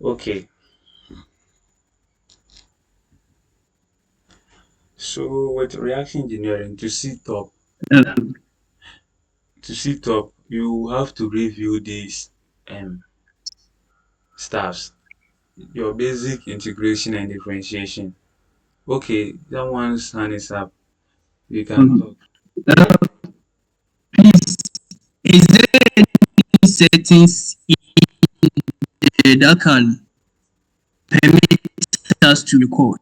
Okay, so with reaction engineering, Uh, to sit up, you have to review these steps. Your basic integration and differentiation. Okay, that one's hand is up. You can um, talk. uh, Please, is there any settings that can permit us to record?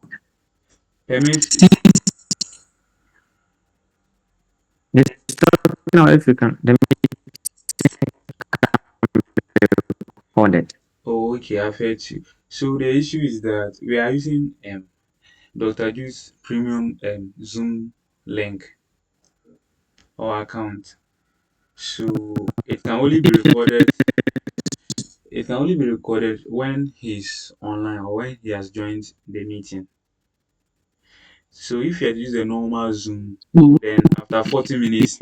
Permit. It's talking about if you can the hold it. Oh, okay, I've heard you. So the issue is that we are using Dr. Juice premium Zoom link or account. So it can only be recorded when he's online or when he has joined the meeting. So if you had used a normal Zoom, Oh, then after 40 minutes,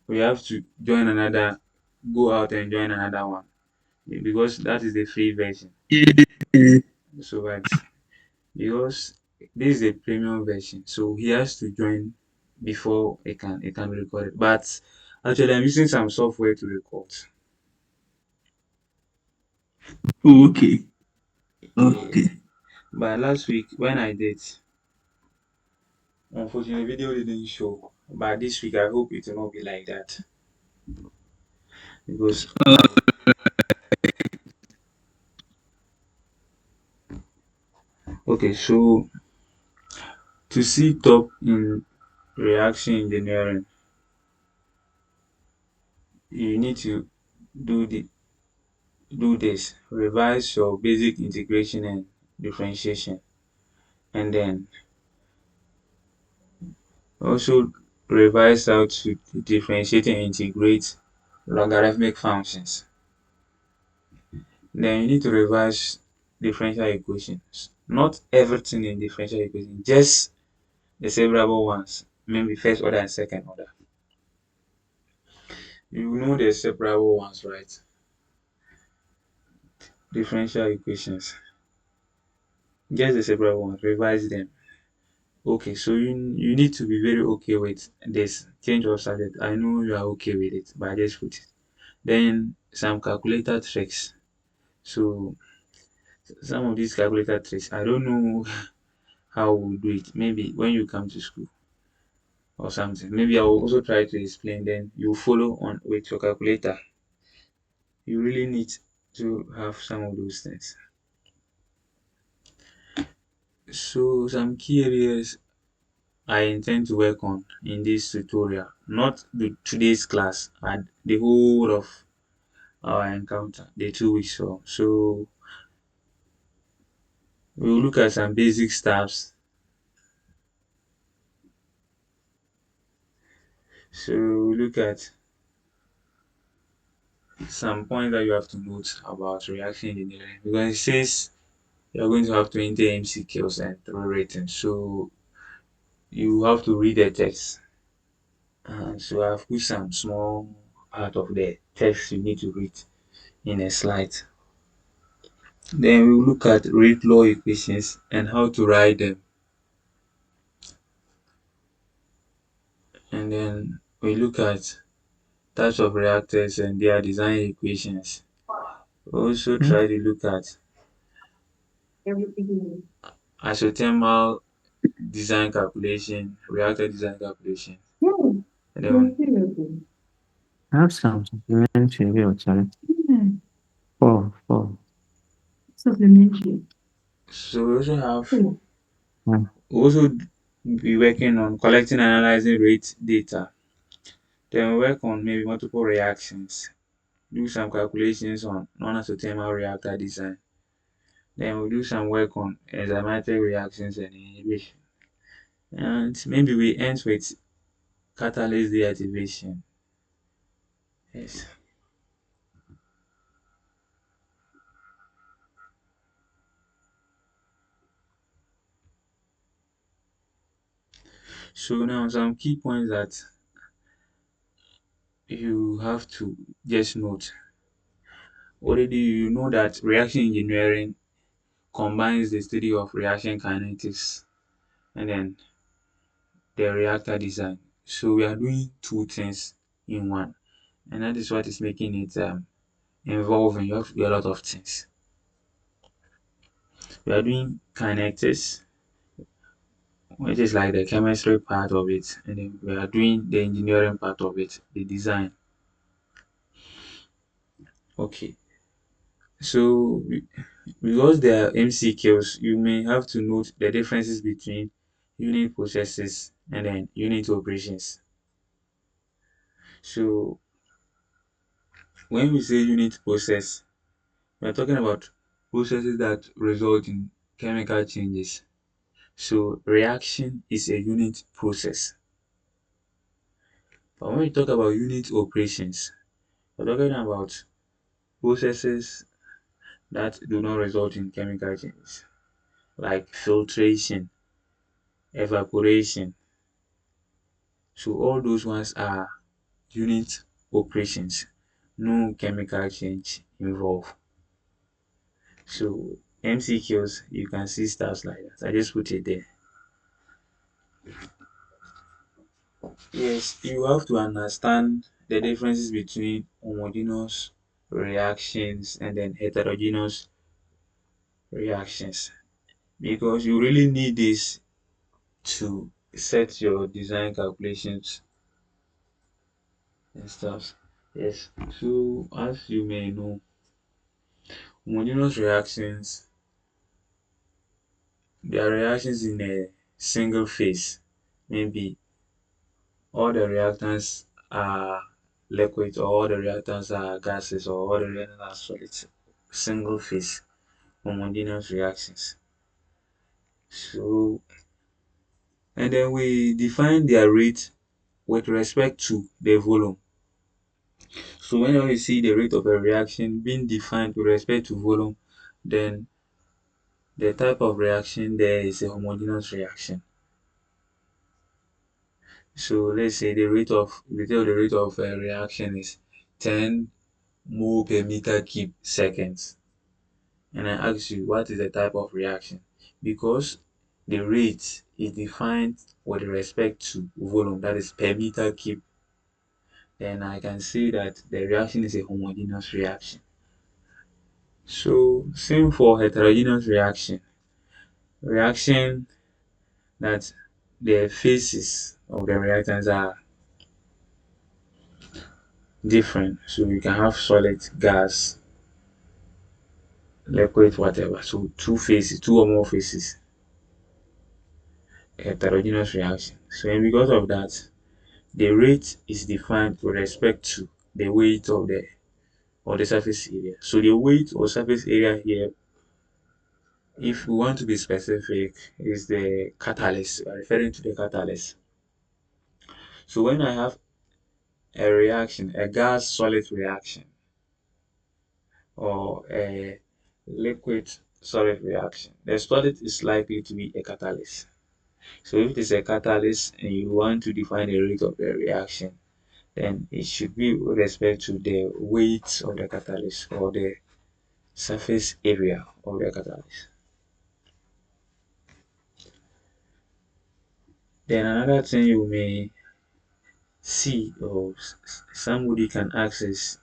we have to go out and join another one because that is the free version. yeah. So, but because this is a premium version, so he has to join before it can be recorded. But actually, I'm using some software to record. Okay. Yeah. Okay. But last week when I did, unfortunately, video didn't show. But this week, I hope it will not be like that because Uh, okay. So to see top in reaction engineering, you need to do the do this. Revise your basic integration and differentiation, and then also revise how to differentiate and integrate logarithmic functions. Then you need to revise differential equations. Not everything in differential equations, just the separable ones, maybe first order and second order. You know the separable ones, right? Differential equations. Just the separable ones, revise them. Okay, so you need to be very okay with this change of subject. I know you are okay with it, but I just put it. Then some calculator tricks. So some of these calculator tricks, I don't know how we'll do it. Maybe when you come to school or something. Maybe I will also try to explain. Then you follow on with your calculator. You really need to have some of those things. So some key areas I intend to work on in this tutorial, not today's class, and the whole of our encounter, the 2 weeks. So we will look at some basic steps. So we'll look at some points that you have to note about reaction engineering because it says you're going to have 20 MCQs and 3 written. So you have to read the text. So I've put some small part of the text you need to read in a slide. Then we'll look at rate law equations and how to write them. And then we look at types of reactors and their design equations. We also Hmm? try to look at isothermal design calculation, reactor design calculation. And then I have some supplementary here, sorry. Four. so Hmm. we also be working on collecting and analyzing rate data. Then we work on maybe multiple reactions, do some calculations on non-isothermal reactor design. Then we do some work on enzymatic reactions and inhibition. And maybe we end with catalyst deactivation. Yes. So now some key points that you have to just note. Already you know that reaction engineering combines the study of reaction kinetics and then the reactor design. So we are doing two things in one, and that is what is making it involving. You have to do a lot of things. We are doing kinetics, which is like the chemistry part of it, and then we are doing the engineering part of it, the design. Okay, so because there are MCQs, you may have to note the differences between unit processes and then unit operations. So when we say unit process, we are talking about processes that result in chemical changes. So reaction is a unit process. But when we talk about unit operations, we're talking about processes that do not result in chemical changes, like filtration, evaporation. So all those ones are unit operations, no chemical change involved. So MCQs, you can see stuff like that. I just put it there. Yes, you have to understand the differences between homogeneous reactions and then heterogeneous reactions because you really need this to set your design calculations and stuff. Yes, so as you may know, homogeneous reactions, they are reactions in a single phase. Maybe all the reactants are liquid or all the reactants are gases or all the reactants are solids. Single phase homogeneous reactions. So and then we define their rate with respect to the volume. So whenever you see the rate of a reaction being defined with respect to volume, then the type of reaction there is a homogeneous reaction. So let's say the rate of a reaction is 10 mole per meter cube seconds. And I ask you what is the type of reaction? Because the rate is defined with respect to volume, that is per meter cube, then I can say that the reaction is a homogeneous reaction. So same for heterogeneous reaction that the phases of the reactants are different. So you can have solid, gas, liquid, whatever. So two phases, two or more phases, heterogeneous reaction. So and because of that, the rate is defined with respect to the weight of the surface area. So the weight or surface area here, if we want to be specific, is the catalyst. We are referring to the catalyst. So when I have a reaction, a gas solid reaction, or a liquid solid reaction, the solid is likely to be a catalyst. So if it is a catalyst and you want to define the rate of the reaction, then it should be with respect to the weight of the catalyst or the surface area of the catalyst. Then another thing you may see or somebody can ask is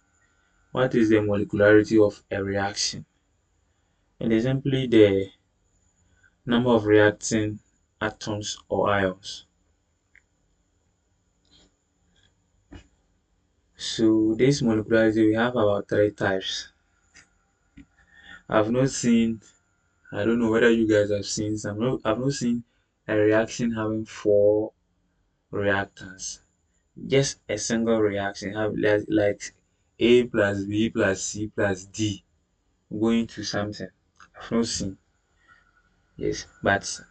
what is the molecularity of a reaction? It is simply the number of reacting atoms or ions. So this molecularity we have about three types. I've not seen, I don't know whether you guys have seen some. I've not seen a reaction having four reactants. Just a single reaction have like A plus B plus C plus D going to something. I've not seen. Yes, but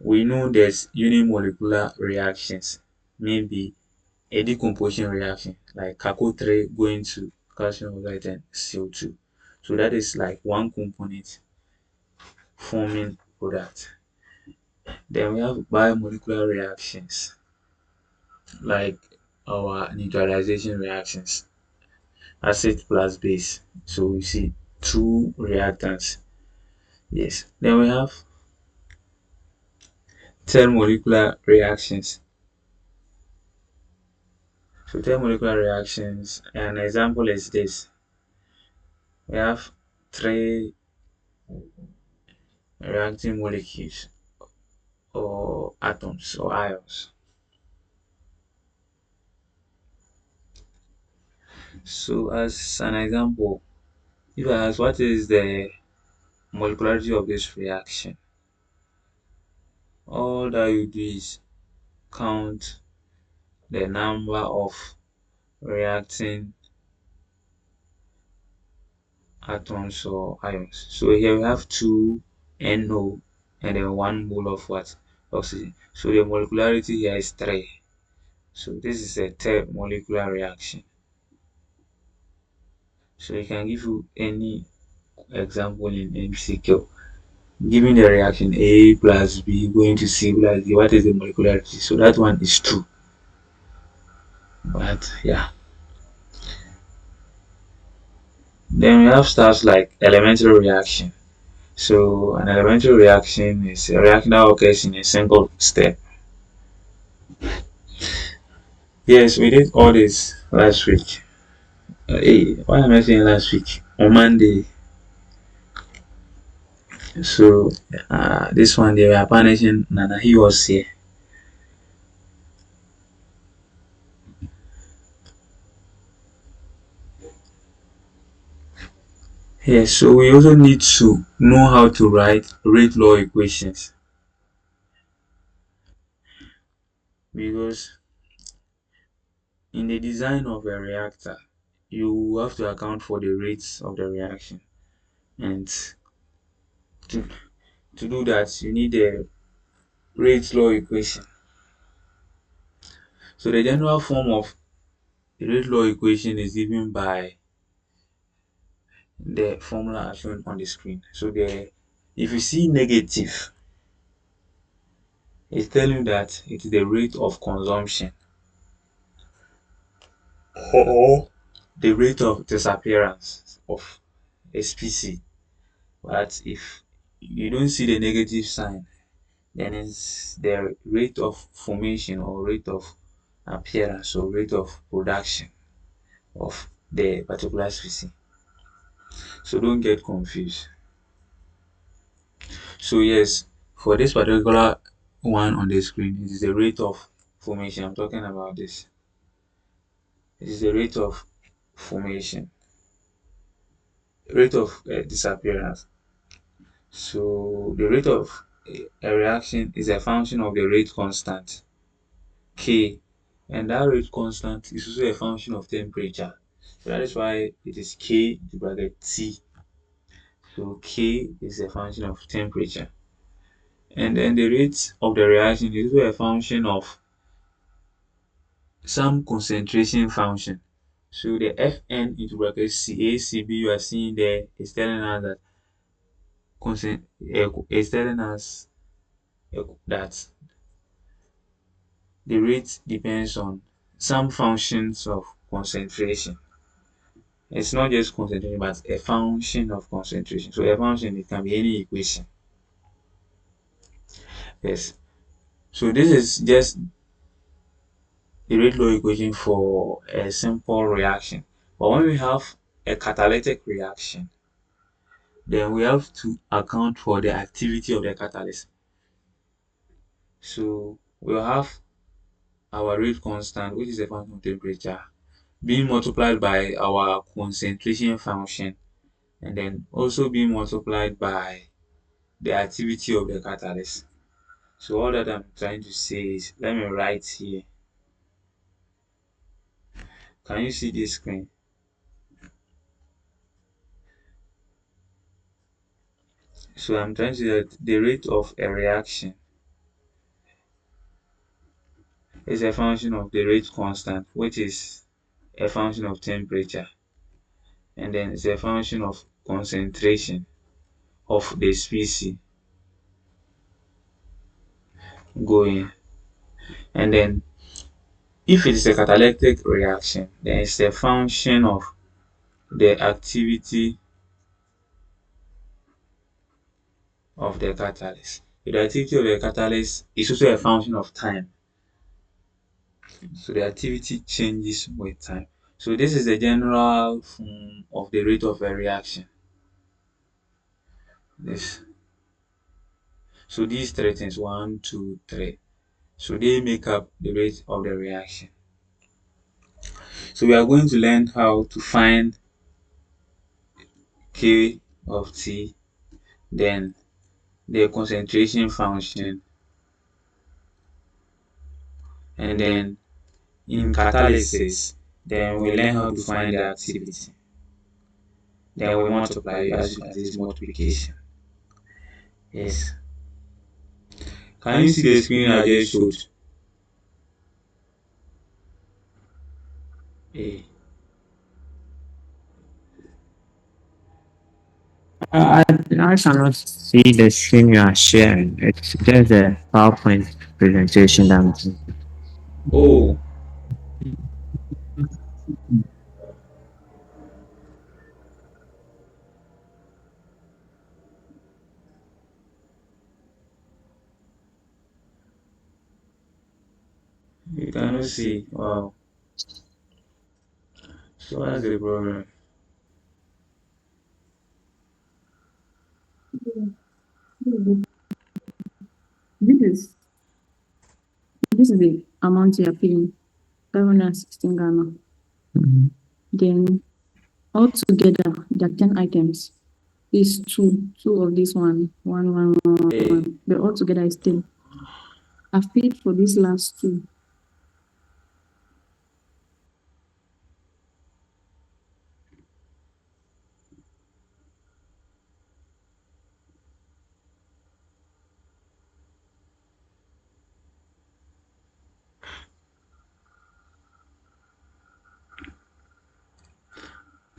we know there's unimolecular reactions. Maybe a decomposition reaction like charcoal 3 going to calcium oxide and CO2. So that is like one component forming product. Then we have biomolecular reactions like our neutralization reactions. acid plus base. So you see two reactants. Yes. Then we have thermomolecular reactions. So thermomolecular reactions, an example is this. We have three reacting molecules or atoms or ions. So as an example, if I ask what is the molecularity of this reaction, all that you do is count the number of reacting atoms or ions. So here we have two NO and then one mole of what? Oxygen. So the molecularity here is 3. So this is a third molecular reaction. So you can give you any example in MCQ. Given the reaction A plus B going to C plus D, what is the molecularity? So that one is 2. But yeah. Then we have stuff like elementary reaction. So an elementary reaction is a reaction that occurs in a single step. Yes, we did all this last week. Hey, why am I saying last week? On Monday. So this one they were punishing Nana. He was here. Yes, so we also need to know how to write rate law equations because in the design of a reactor, you have to account for the rates of the reaction, and to, to do that, you need a rate law equation. So the general form of the rate law equation is given by the formula shown on the screen. So if you see negative, it's telling you that it is the rate of consumption or the rate of disappearance of a species. But if you don't see the negative sign, then it's the rate of formation or rate of appearance or rate of production of the particular species. So don't get confused. So yes, for this particular one on the screen, it is the rate of formation. I'm talking about this. It is the rate of formation, rate of disappearance. So the rate of a reaction is a function of the rate constant K, and that rate constant is also a function of temperature. So that is why it is K divided T. So K is a function of temperature. And then the rate of the reaction is also a function of some concentration function. So the Fn into bracket CACB you are seeing there is telling us that is telling us that the rate depends on some functions of concentration. It's not just concentration, but a function of concentration. So a function, it can be any equation. Yes. So this is just the rate law equation for a simple reaction. But when we have a catalytic reaction, then we have to account for the activity of the catalyst. So we'll have our rate constant, which is a function of temperature, being multiplied by our concentration function, and then also being multiplied by the activity of the catalyst. So all that I'm trying to say is, let me write here. Can you see this screen? So I'm trying to say that the rate of a reaction is a function of the rate constant, which is a function of temperature, and then it's a function of concentration of the species going. And then if it is a catalytic reaction, then it's a function of the activity of the catalyst. So the activity of the catalyst is also a function of time. So the activity changes with time. So this is the general form of the rate of a reaction. This. So these three things, one, two, three. So they make up the rate of the reaction. So we are going to learn how to find K of T, then the concentration function, and then in catalysis, then we learn how to find the activity. Then we multiply as this multiplication. Yes. Can you see the screen I just showed? A. I cannot see the screen you are sharing. It's just a PowerPoint presentation that I'm doing. Oh, you cannot see. Wow. So what's the problem? This is this is the amount you are paying, 516 Ghana. Mhm. Then altogether, the 10 items is two of this one. A. But altogether is 10. I've paid for these last two.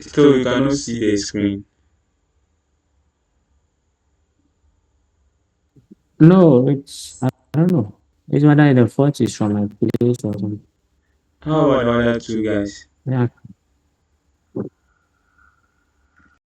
Still, you cannot see the screen. No, I don't know. It's whether the fault is from my place or something. How about the other two guys? Yeah.